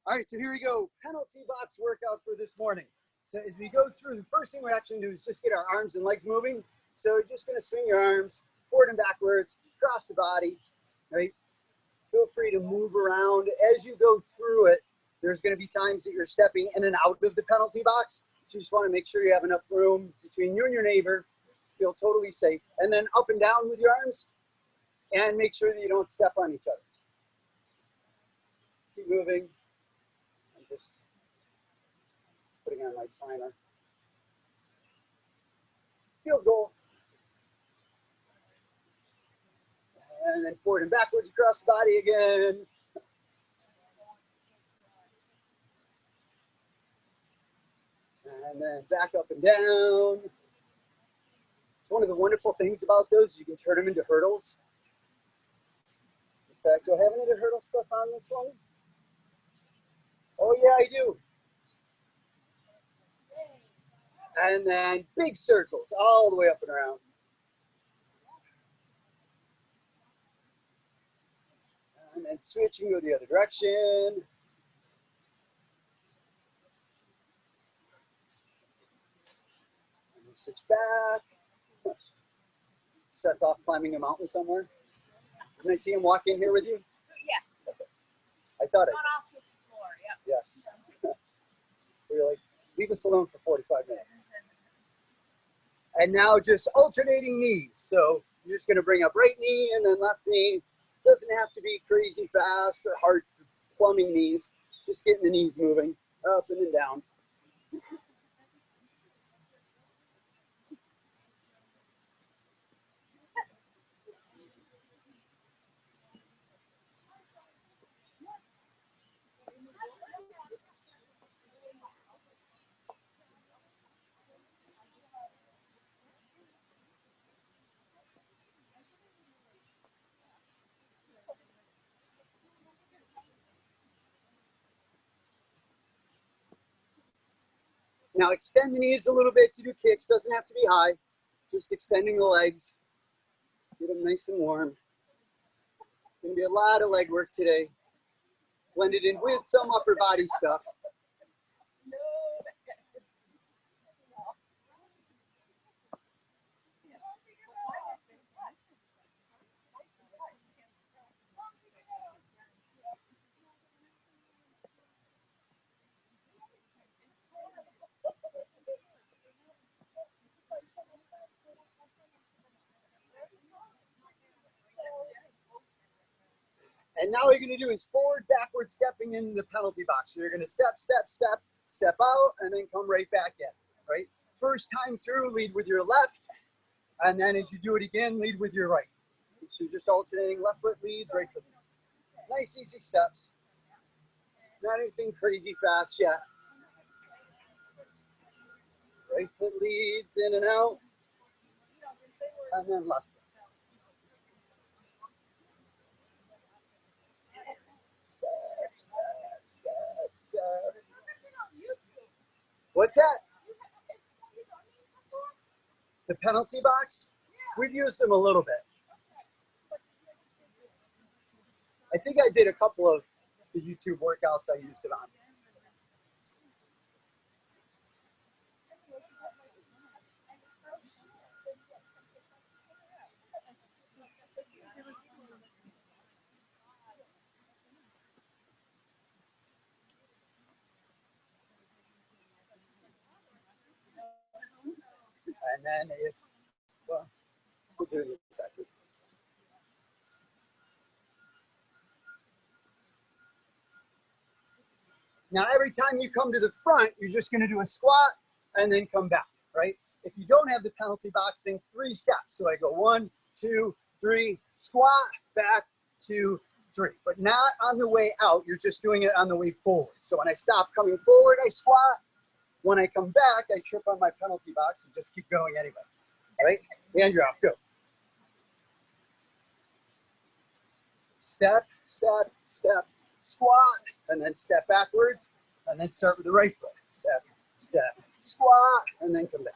All right, so here we go. Penalty box workout for this morning. So as we go through, the first thing we're actually going to do is just get our arms and legs moving. So you're just going to swing your arms forward and backwards, across the body, right? Feel free to move around. As you go through it, there's going to be times that you're stepping in and out of the penalty box. So you just want to make sure you have enough room between you and your neighbor. Feel totally safe. And then up and down with your arms, and make sure that you don't step on each other. Keep moving. I'm just putting on my timer. Field goal. And then forward and backwards across the body again. And then back up and down. So one of the wonderful things about those, you can turn them into hurdles. In fact, do I have any of the hurdle stuff on this one? Oh yeah, I do. And then big circles all the way up and around. And then switch and go the other direction. And then switch back. Seth off climbing a mountain somewhere. Can I see him walk in here with you? Yeah. Okay. I thought Gone off to explore, yep. Yes. We were like, leave us alone for 45 minutes. And now just alternating knees. So you're just going to bring up right knee and then left knee. Doesn't have to be crazy fast or hard plumbing knees. Just getting the knees moving up and then down. Now extend the knees a little bit to do kicks. Doesn't have to be high. Just extending the legs. Get them nice and warm. Gonna be a lot of leg work today. Blended in with some upper body stuff. And now what you're going to do is forward, backward, stepping in the penalty box. So you're going to step, step, step, step out, and then come right back in, right? First time through, lead with your left. And then as you do it again, lead with your right. So you're just alternating left foot leads, right foot leads. Nice, easy steps. Not anything crazy fast yet. Right foot leads in and out. And then left. Step. What's that? The penalty box? We've used them a little bit. I think I did a couple of the YouTube workouts I used it on. And then if, well, we'll do it in a second. Now, every time you come to the front, you're just going to do a squat and then come back, right? If you don't have the penalty box, then 3 steps. So I go 1, 2, 3, squat, back, 2, 3. But not on the way out. You're just doing it on the way forward. So when I stop coming forward, I squat. When I come back, I trip on my penalty box and just keep going anyway, right? Hand you're off, go. Step, step, step, squat, and then step backwards, and then start with the right foot. Step, step, squat, and then come back.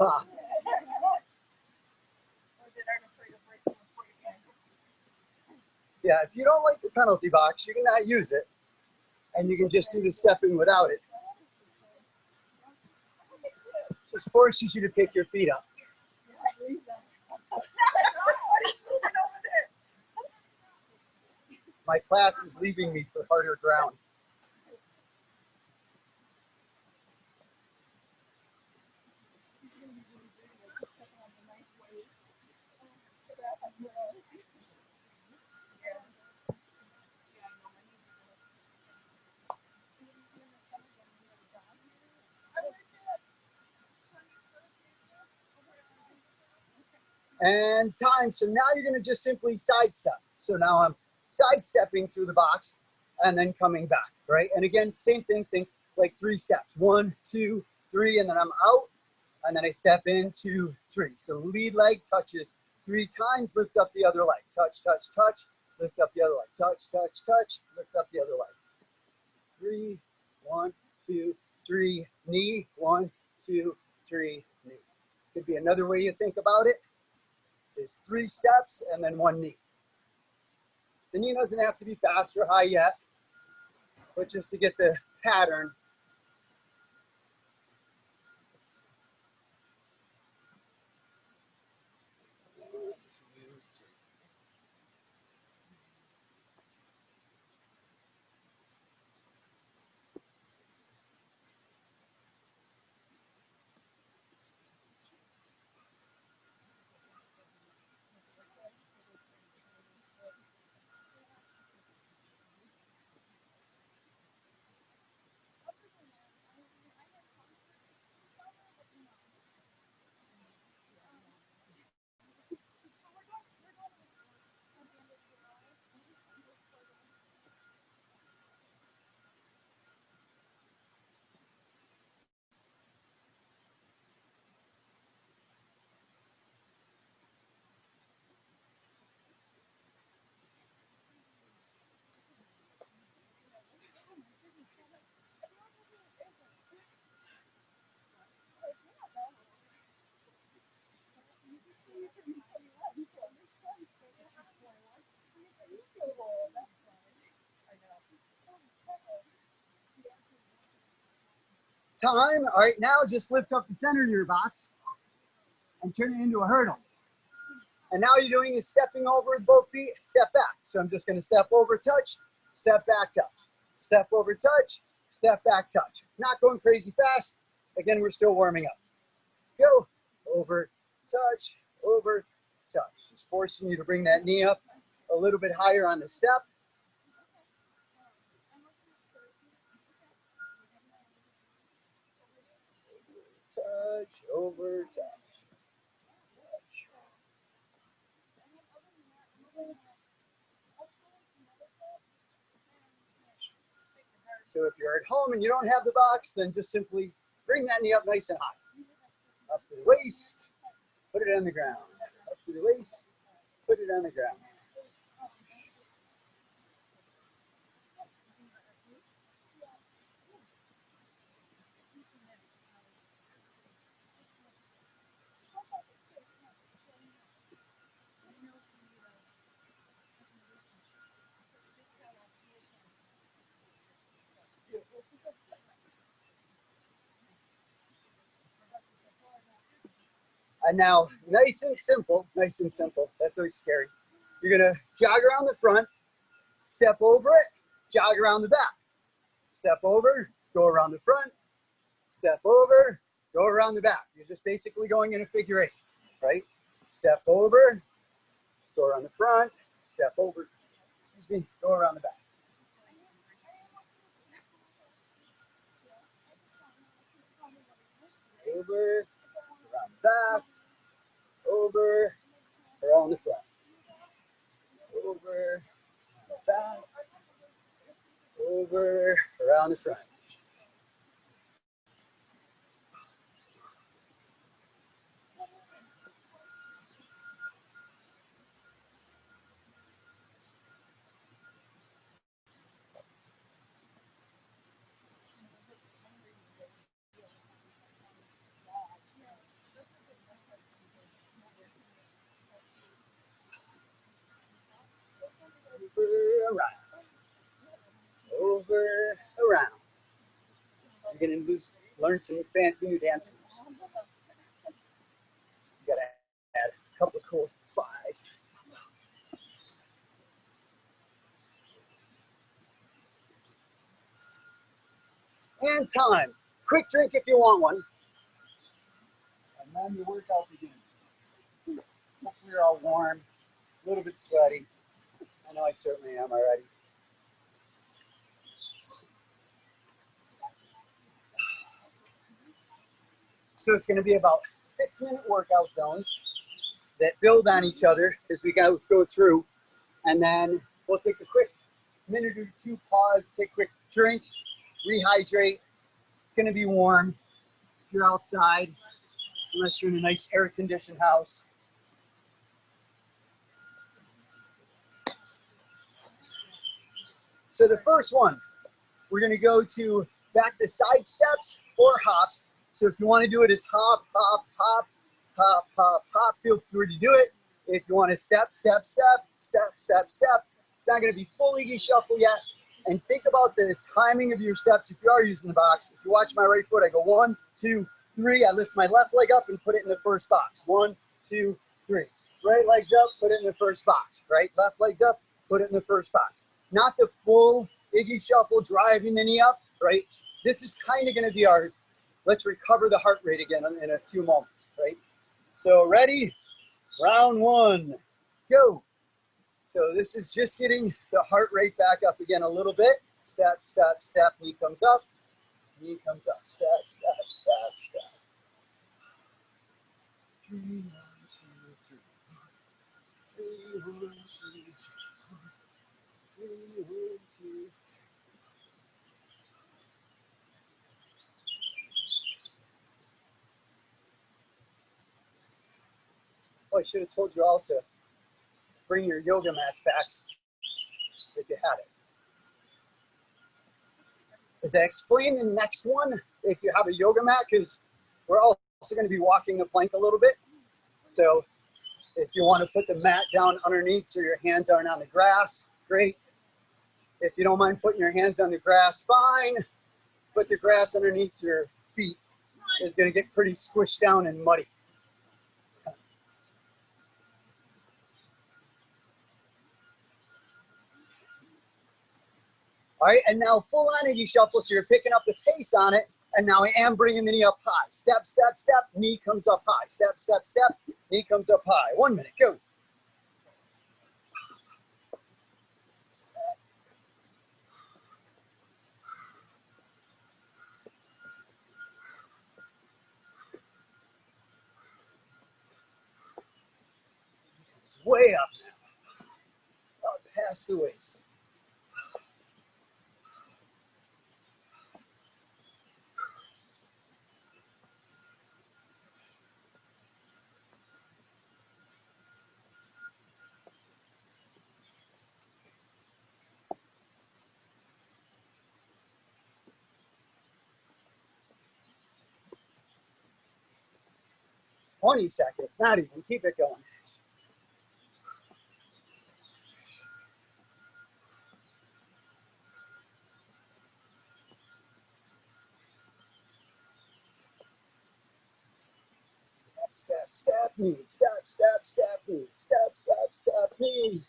Ah, yeah, if you don't like the penalty box, you cannot use it, and you can just do the stepping without it. Just forces you to pick your feet up. My class is leaving me for harder ground. And time. So now you're going to just simply sidestep. So now I'm sidestepping through the box and then coming back, right? And again, same thing, think like 3 steps. 1, 2, 3, and then I'm out. And then I step in, 2, 3. So lead leg touches 3 times, lift up the other leg. Touch, touch, touch, lift up the other leg. Touch, touch, touch, lift up the other leg. 3, 1, 2, 3, knee, 1, 2, 3, knee. Could be another way you think about it. Is 3 steps and then 1 knee. The knee doesn't have to be fast or high yet, but just to get the pattern. Time. All right, now just lift up the center of your box and turn it into a hurdle. And now you're doing is stepping over with both feet, step back. So I'm just going to step over, touch, step back, touch. Step over, touch, step back, touch. Not going crazy fast. Again, we're still warming up. Go, over, touch, over, touch. Just forcing you to bring that knee up a little bit higher on the step. Touch, over, touch. So if you're at home and you don't have the box, then just simply bring that knee up nice and high. Up to the waist, put it on the ground. Up to the waist, put it on the ground. And now, nice and simple, nice and simple. That's always scary. You're gonna jog around the front, step over it, jog around the back. Step over, go around the front, step over, go around the back. You're just basically going in a figure 8, right? Step over, go around the front, step over, excuse me, go around the back. Over, around the back, over, around the front. Over, back, over, around the front. around, over, around. You're gonna learn some fancy new dance moves. You gotta add a couple of cool slides. And time. Quick drink if you want one. And then your workout begins. Hopefully you're all warm, a little bit sweaty. I know I certainly am already. So it's going to be about 6-minute workout zones that build on each other as we go through. And then we'll take a quick minute or two pause, take a quick drink, rehydrate. It's going to be warm if you're outside, unless you're in a nice air-conditioned house. So the first one, we're going to go back to side steps or hops. So if you want to do it as hop, hop, hop, hop, hop, hop, feel free to do it. If you want to step, step, step, step, step, step, it's not going to be full Iggy shuffle yet. And think about the timing of your steps if you are using the box. If you watch my right foot, I go 1, 2, 3. I lift my left leg up and put it in the first box. 1, 2, 3. Right leg's up, put it in the first box. Right, left leg's up, put it in the first box. Not the full Iggy shuffle driving the knee up, right? This is kind of going to be our, let's recover the heart rate again in a few moments, right? So ready? Round 1, go. So this is just getting the heart rate back up again a little bit. Step, step, step, knee comes up, knee comes up. Step, step, step, step. 3, 1, 2, 3. 3, 1, 2, 3. 3, 1, 2. Oh, I should have told you all to bring your yoga mats back if you had it. As I explain the next one, if you have a yoga mat, because we're also going to be walking the plank a little bit. So if you want to put the mat down underneath so your hands aren't on the grass, great. If you don't mind putting your hands on the grass, fine. Put the grass underneath your feet. It's going to get pretty squished down and muddy. All right, and now full on Iggy shuffle, so you're picking up the pace on it, and now I am bringing the knee up high. Step, step, step, knee comes up high. Step, step, step, knee comes up high. 1 minute, go. It's way up now, up past the waist. It's 20 seconds, not even, keep it going. Step, step, knee, step, step, step, knee, step, step, step, knee.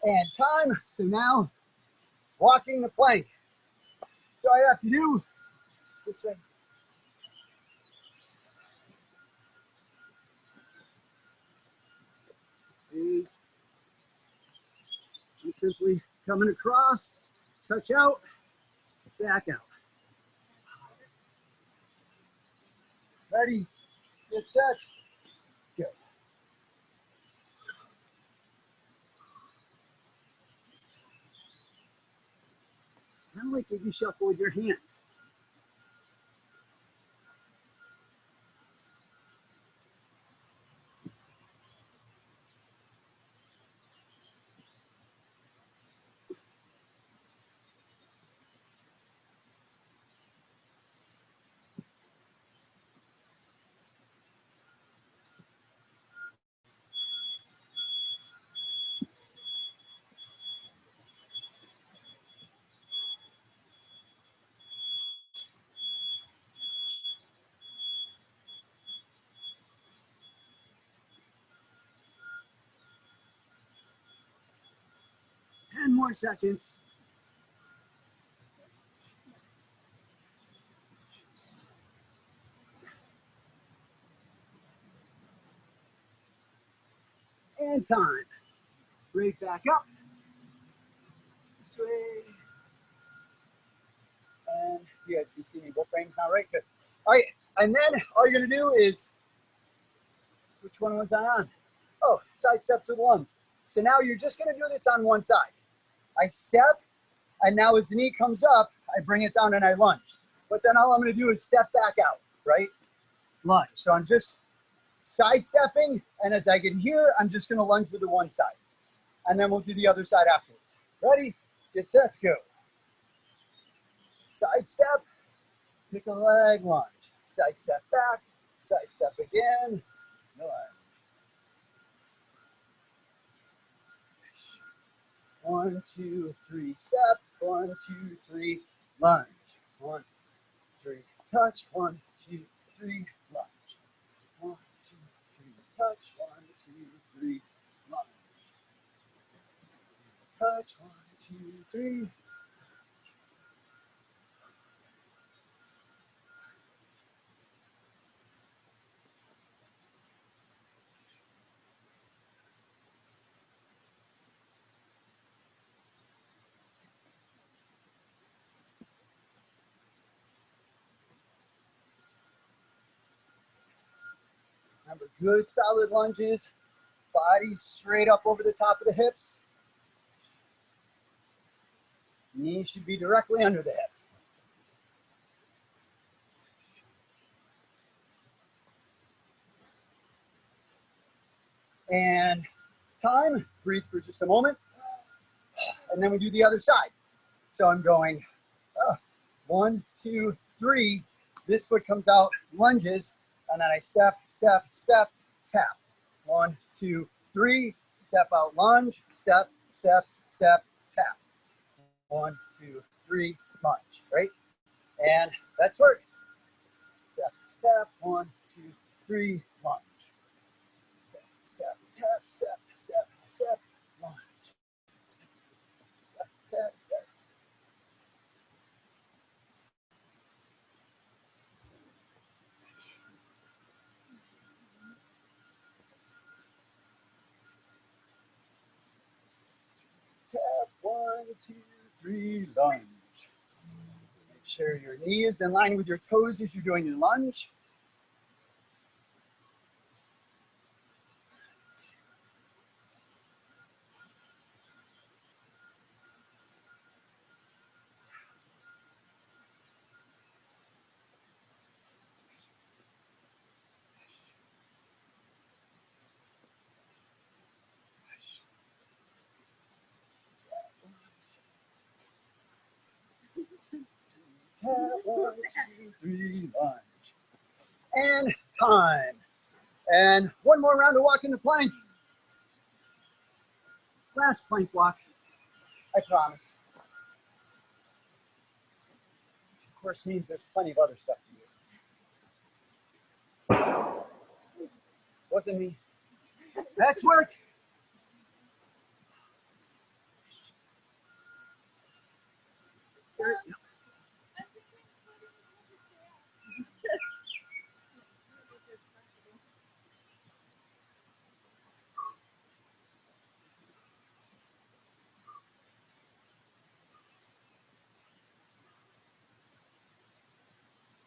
And time, so now, walking the plank. So all you have to do, this way. Is you simply coming across, touch out, back out. Ready, get set, go. It's kind of like if you shuffle with your hands. 10 more seconds. And time. Right back up. This way. And you guys can see me both frames now, right? Good. All right, and then all you're gonna do is, which one was I on? Oh, side step to the lunge. So now you're just gonna do this on one side. I step, and now as the knee comes up, I bring it down and I lunge. But then all I'm gonna do is step back out, right? Lunge. So I'm just sidestepping, and as I get here, I'm just gonna lunge with the one side. And then we'll do the other side afterwards. Ready? Get set, go. Side step, pick a leg, lunge. Side step back, side step again, lunge. 1, 2, 3, step. 1, 2, 3, lunge. 1, 3, touch. 1, 2, 3, lunge. 1, 2, 3, touch. 1, 2, 3, lunge. Touch. 1, 2, 3. Remember, good solid lunges. Body straight up over the top of the hips. Knee should be directly under the hip. And time, breathe for just a moment. And then we do the other side. So I'm going 1, 2, 3. This foot comes out, lunges, and then I step, step, step, tap. 1, 2, 3, step out, lunge, step, step, step, tap. 1, 2, 3, lunge, right? And that's work. Step, tap, 1, 2, 3, lunge. Step, step, tap, step, step, step, lunge. Step, step, tap, step. Tap, 1, 2, 3, lunge. Make sure your knee is in line with your toes as you're doing your lunge. Tap, 1, 2, 3, lunge. And time. And one more round of walk in the plank. Last plank walk, I promise. Which of course means there's plenty of other stuff to do. Wasn't me. That's work. Start.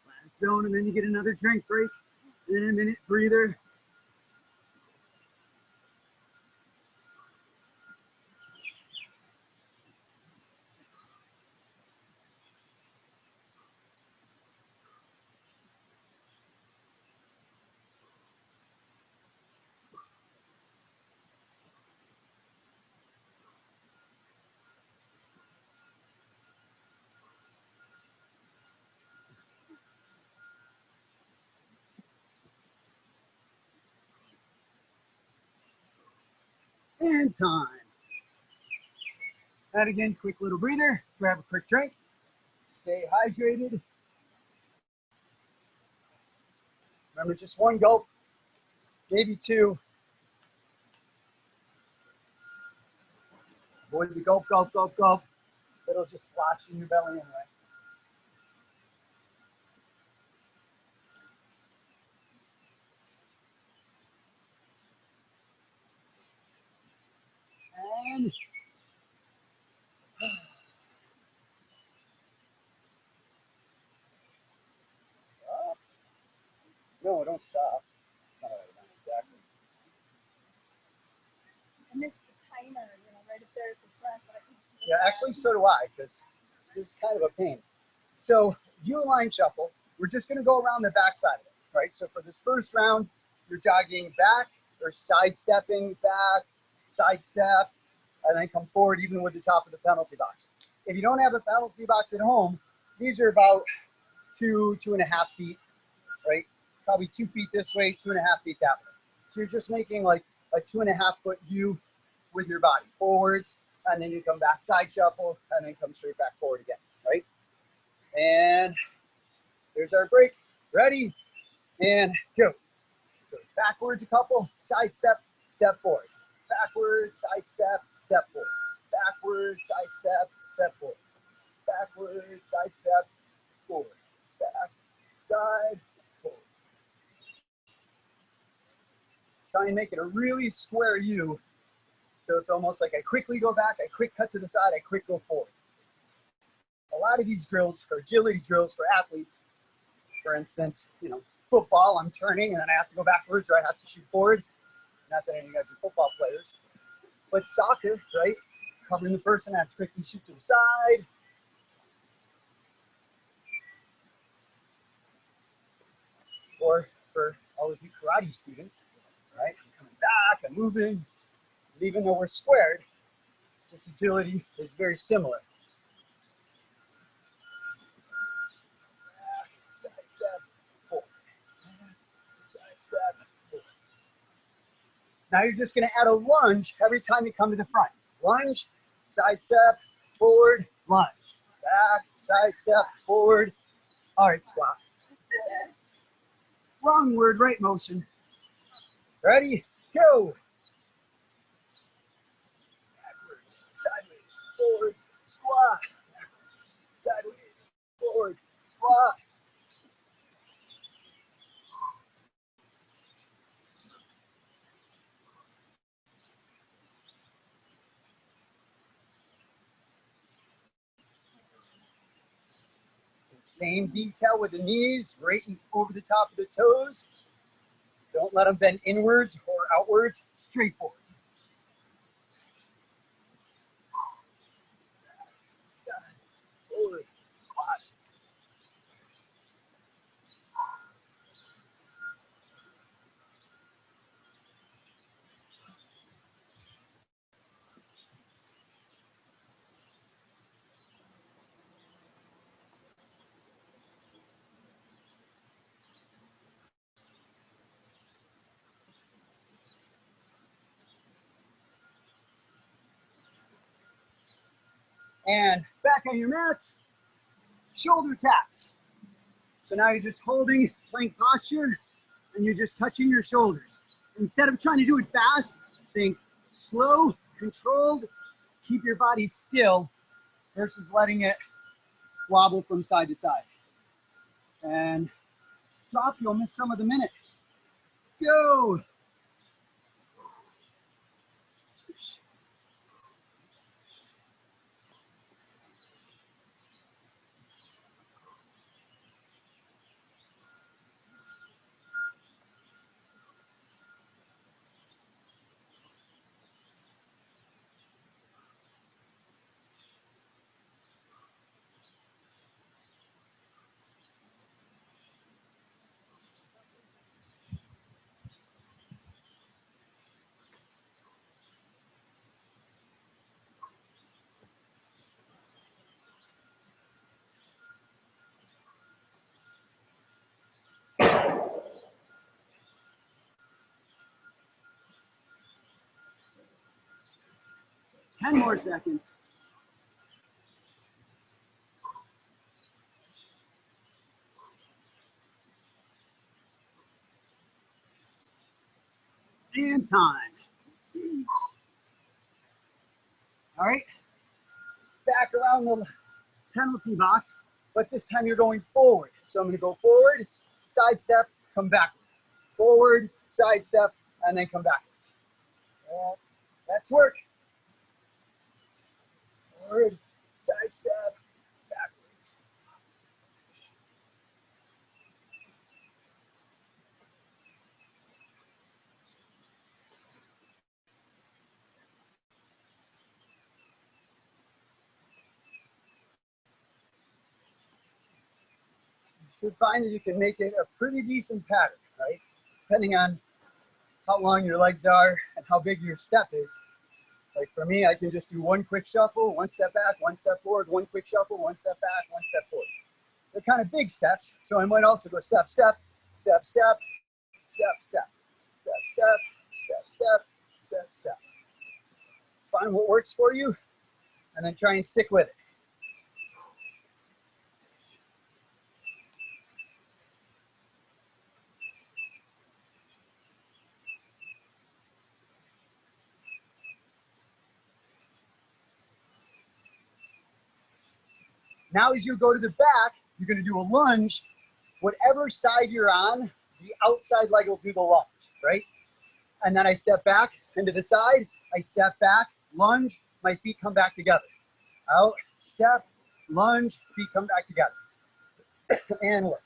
Last zone, and then you get another drink break. And a minute breather. And time. And again, quick little breather. Grab a quick drink. Stay hydrated. Remember, just one gulp, maybe two. Avoid the gulp, gulp, gulp, gulp. It'll just slosh in your belly anyway. And stop. No, don't stop. Not exactly. I missed the timer, right up there at the front. But I can see Yeah, actually, so do I, because this is kind of a pain. So, U-line shuffle, we're just going to go around the back side of it, right? So, for this first round, you're jogging back or sidestepping back, sidestep, and then come forward even with the top of the penalty box. If you don't have a penalty box at home, these are about 2.5 feet, right? Probably 2 feet this way, 2.5 feet that way. So you're just making like a 2.5 foot U with your body forwards, and then you come back side shuffle, and then come straight back forward again, right? And there's our break. Ready? And go. So it's backwards a couple, side step, step forward. Backwards, side step, step forward. Backwards, side step, step forward. Backwards, side step, forward. Back, side, forward. Try and make it a really square U. So it's almost like I quickly go back, I quick cut to the side, I quick go forward. A lot of these drills are agility drills for athletes. For instance, football, I'm turning and then I have to go backwards or I have to shoot forward. Not that any of you guys are football players. But soccer, right? Covering the person, I have to quickly shoot to the side. Or for all of you karate students, right? I'm coming back, I'm moving. And even though we're squared, this agility is very similar. Back, side step, forward. Back, side step, forward. Now you're just going to add a lunge every time you come to the front. Lunge, side step, forward, lunge. Back, side step, forward. All right, squat. Wrong word, right motion. Ready? Go. Backwards, sideways, forward, squat. Sideways, forward, squat. Same detail with the knees, right over the top of the toes. Don't let them bend inwards or outwards, straight forward. Side, forward, squat. And back on your mats, shoulder taps. So now you're just holding plank posture and you're just touching your shoulders. Instead of trying to do it fast, think slow, controlled, keep your body still versus letting it wobble from side to side. And drop, you'll miss some of the minute. Go. 10 more seconds. And time. All right, back around the penalty box, but this time you're going forward. So I'm going to go forward, side step, come backwards. Forward, side step, and then come backwards. That's work. Forward, side step, backwards. You should find that you can make it a pretty decent pattern, right? Depending on how long your legs are and how big your step is. Like for me, I can just do one quick shuffle, one step back, one step forward, one quick shuffle, one step back, one step forward. They're kind of big steps, so I might also go step, step, step, step, step, step, step, step, step, step, step, step. Find what works for you, and then try and stick with it. Now as you go to the back, you're going to do a lunge. Whatever side you're on, the outside leg will do the lunge, right? And then I step back into the side, I step back, lunge, my feet come back together. Out, step, lunge, feet come back together. And look.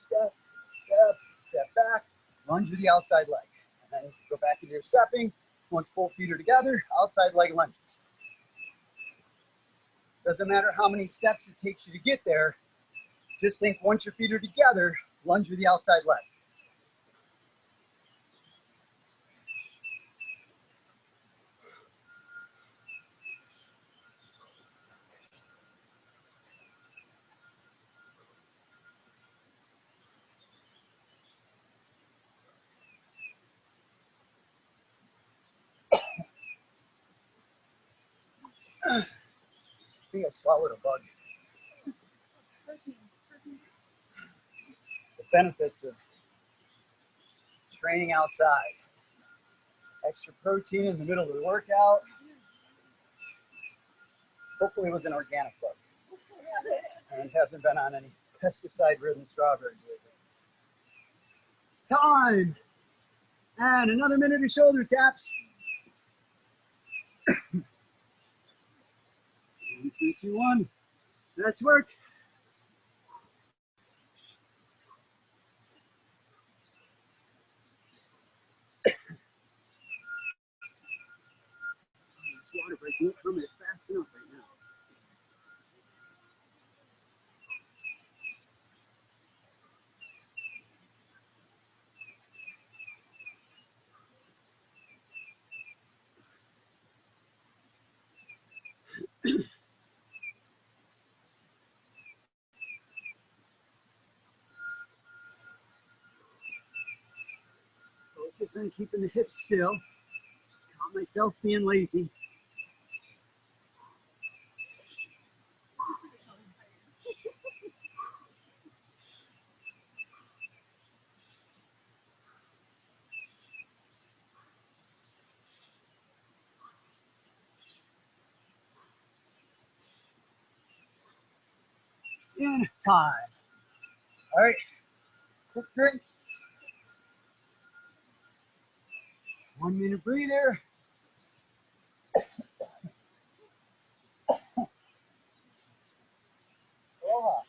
Step, step, step back, lunge with the outside leg. And then go back into your stepping. Once both feet are together, outside leg lunges. Doesn't matter how many steps it takes you to get there. Just think once your feet are together, lunge with the outside leg. I think I swallowed a bug. The benefits of training outside. Extra protein in the middle of the workout. Hopefully it was an organic bug. And it hasn't been on any pesticide-ridden strawberries lately. Time! And another minute of shoulder taps. 1, 2, 2, 1. That's work. This water break won't come in fast enough right now. Focus on keeping the hips still. Just caught myself being lazy. And time. All right, quick drink. 1 minute breather. Aloha.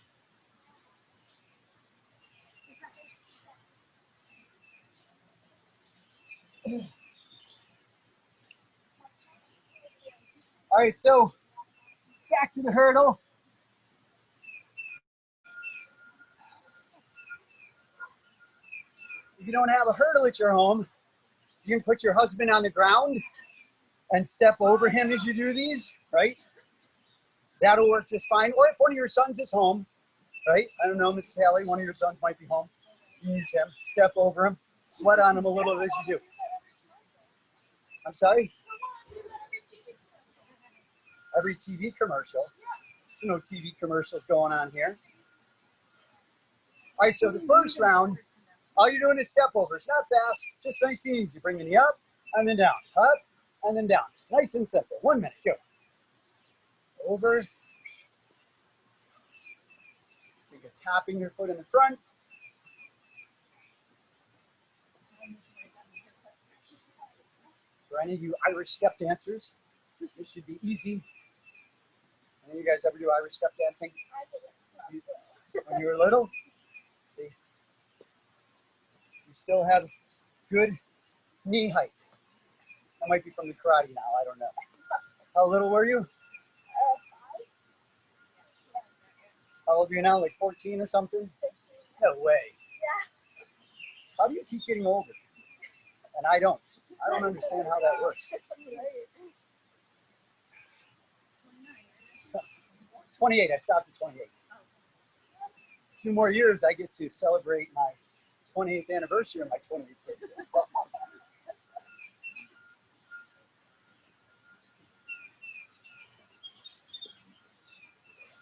All right, so back to the hurdle. If you don't have a hurdle at your home, you can put your husband on the ground and step over him as you do these, right? That'll work just fine. Or if one of your sons is home, right? I don't know, Miss Haley, one of your sons might be home. You use him, step over him, sweat on him a little as you do. I'm sorry? Every TV commercial. There's no TV commercials going on here. All right, so the first round, all you're doing is step over. It's not fast, just nice and easy. Bring the knee up and then down, and then down. Nice and simple. 1 minute, go. Over. Think of tapping your foot in the front. For any of you Irish step dancers, this should be easy. Any of you guys ever do Irish step dancing? When you were little? See? You still have good knee height. That might be from the karate now, I don't know. How little were you? 5. How old are you now, like 14 or something? 15. No way. Yeah. How do you keep getting older? And I don't understand how that works. 28, I stopped at 28. 2 more years, I get to celebrate my 28th anniversary of my 28th birthday.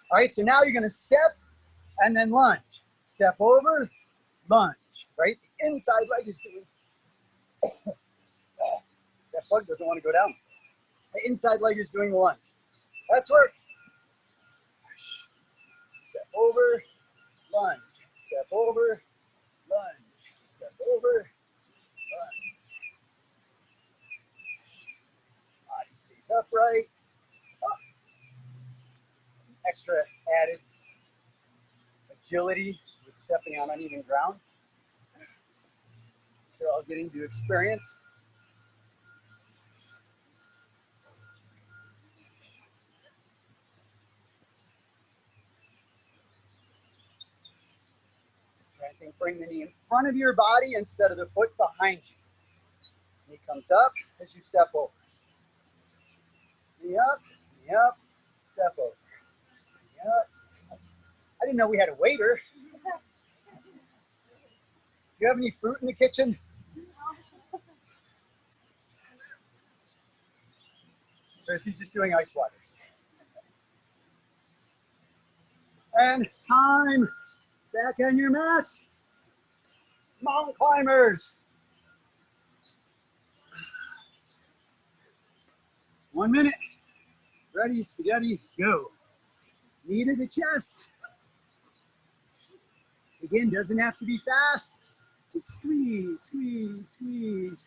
All right, so now you're gonna step and then lunge. Step over, lunge, right? The inside leg is doing, that bug doesn't want to go down. The inside leg is doing the lunge. That's work. Step over, lunge. Step over, lunge. Step over, lunge. Body stays upright. Up. Extra added agility with stepping on uneven ground. You're all getting to experience. I think bring the knee in front of your body instead of the foot behind you. Knee comes up as you step over. Knee up, step over. Knee up. I didn't know we had a waiter. Do you have any fruit in the kitchen? Or is he just doing ice water? And time. Back on your mats. Mountain climbers. 1 minute. Ready, spaghetti, go. Knee to the chest. Again, doesn't have to be fast. Just squeeze, squeeze, squeeze.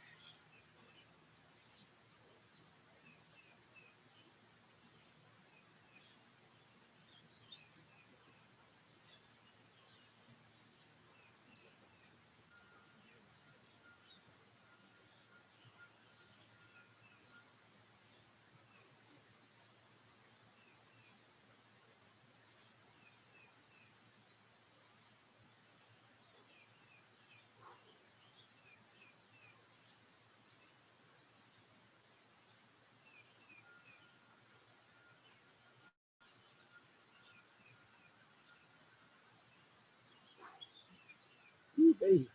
Ooh, baby.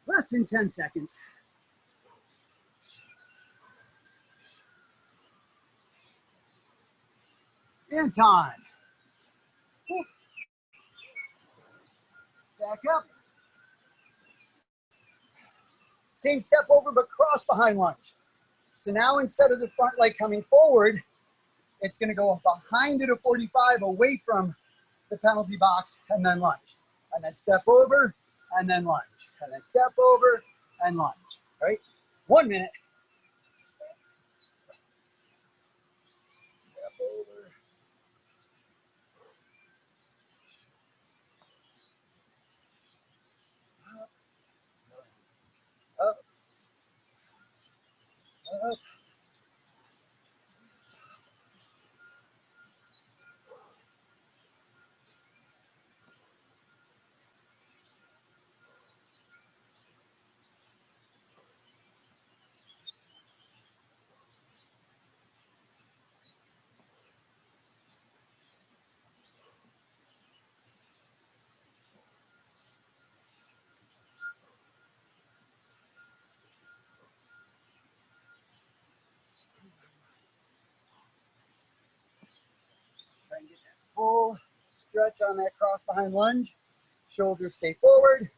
Less than 10 seconds. And time. Back up. Same step over, but cross behind lunge. So now instead of the front leg coming forward, it's gonna go behind it a 45 away from the penalty box and then lunge. And then step over and then lunge. And then step over and lunge, all right? 1 minute. Step over. Up, up, up. Try and get that full stretch on that cross behind lunge. Shoulders stay forward.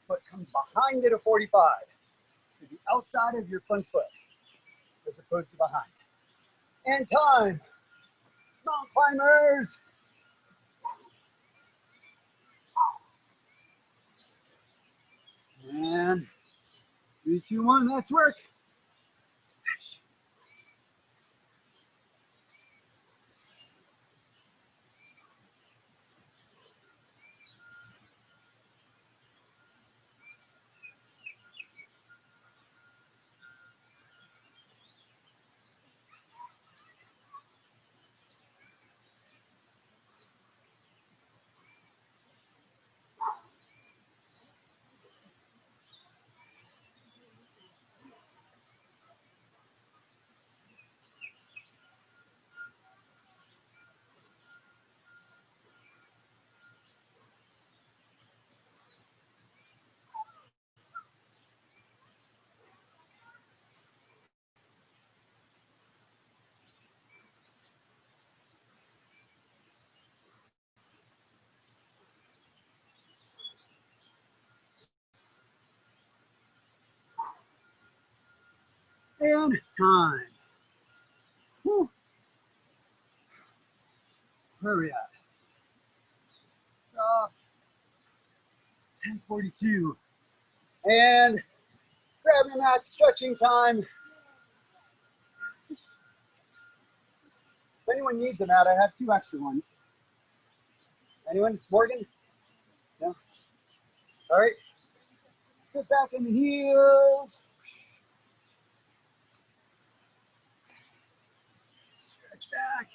Foot comes behind it a 45 to the outside of your front foot. as opposed to behind. And time. Mountain climbers. And 3, 2, 1, let's work. And time. Whew. Where are we at? 10:42. And grab your mat, stretching time. If anyone needs a mat, I have 2 extra ones. Anyone? Morgan? No? All right. Sit back in the heels. Stretch back.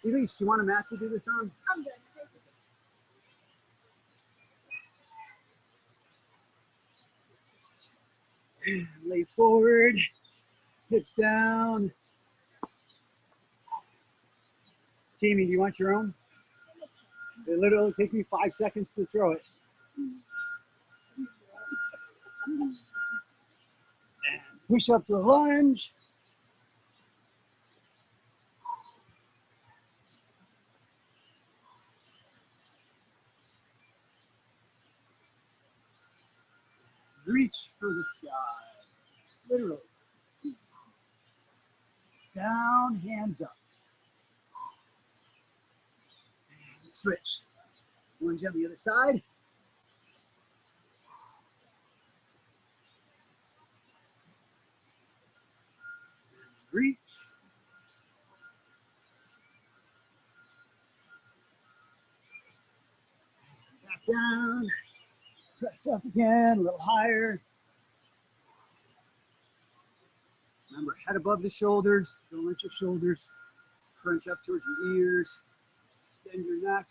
Elise, do you want a mat to do this on? I'm good. Lay forward, hips down. Jamie, do you want your own? It literally take me 5 seconds to throw it. And push up to a lunge. Reach for the sky. Literally. Down, hands up. And switch. Lunge on the other side. Reach. Back down. Press up again, a little higher. Remember, head above the shoulders. Don't let your shoulders crunch up towards your ears. Extend your neck.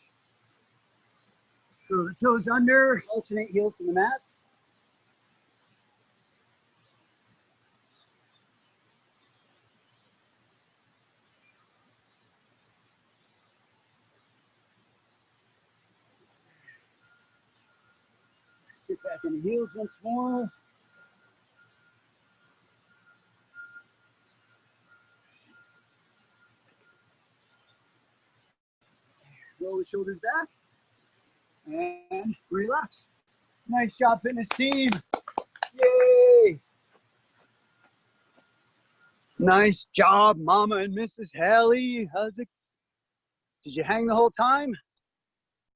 Throw the toes under. Alternate heels in the mats. Sit back in the heels once more. Roll the shoulders back and relax. Nice job, fitness team. Yay! Nice job, Mama and Mrs. Haley. How's it? Did you hang the whole time?